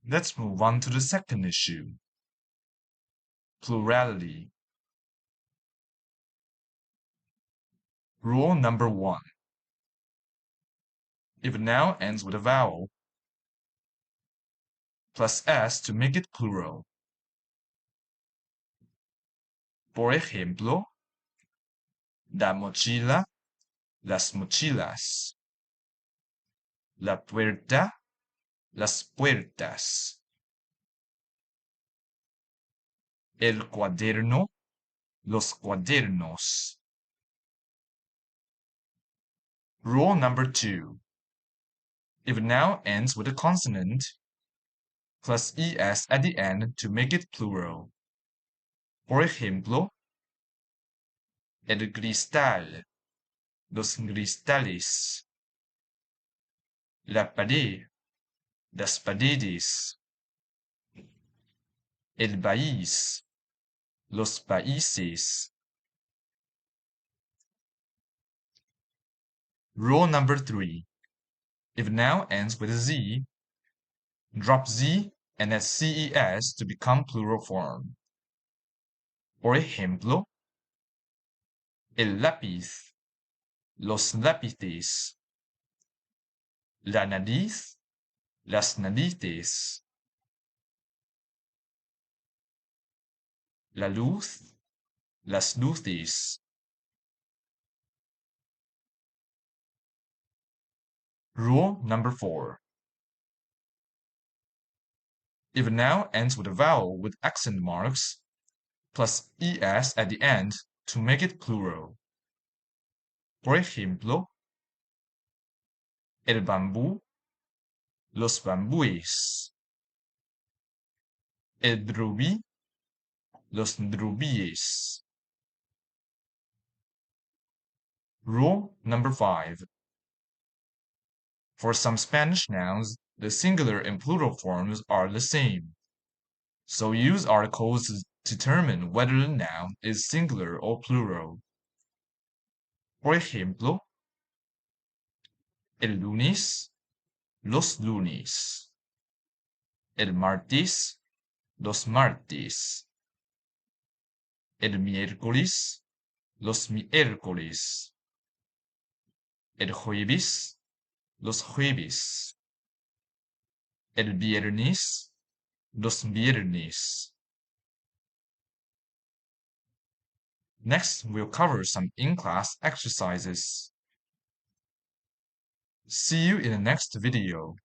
Let's move on to the second issue. Plurality. Rule number 1. If a noun ends with a vowel, plus s to make it plural. Por ejemplo, la mochila, las mochilas. La puerta, las puertas. El cuaderno, los cuadernos. Rule number 2. If a noun ends with a consonant, plus es at the end to make it plural. Por ejemplo, el cristal, los cristales. La pared, las paredes. El país, los países. Rule number 3. If noun ends with a z, drop z and add ces to become plural form. Por ejemplo, el lápiz, los lápices. La nariz, las narices. La luz, las luces. Rule number 4. If a noun ends with a vowel with accent marks, plus es at the end to make it plural. Por ejemplo, el bambú, los bambúes. El rubí, los rubíes. Rule number 5. For some Spanish nouns, the singular and plural forms are the same. So use articles to determine whether the noun is singular or plural. Por ejemplo, el lunes, los lunes. El martes, los martes. El miércoles, los miércoles. El jueves, los jueves. El viernes, los viernes. Next, we'll cover some in-class exercises. See you in the next video.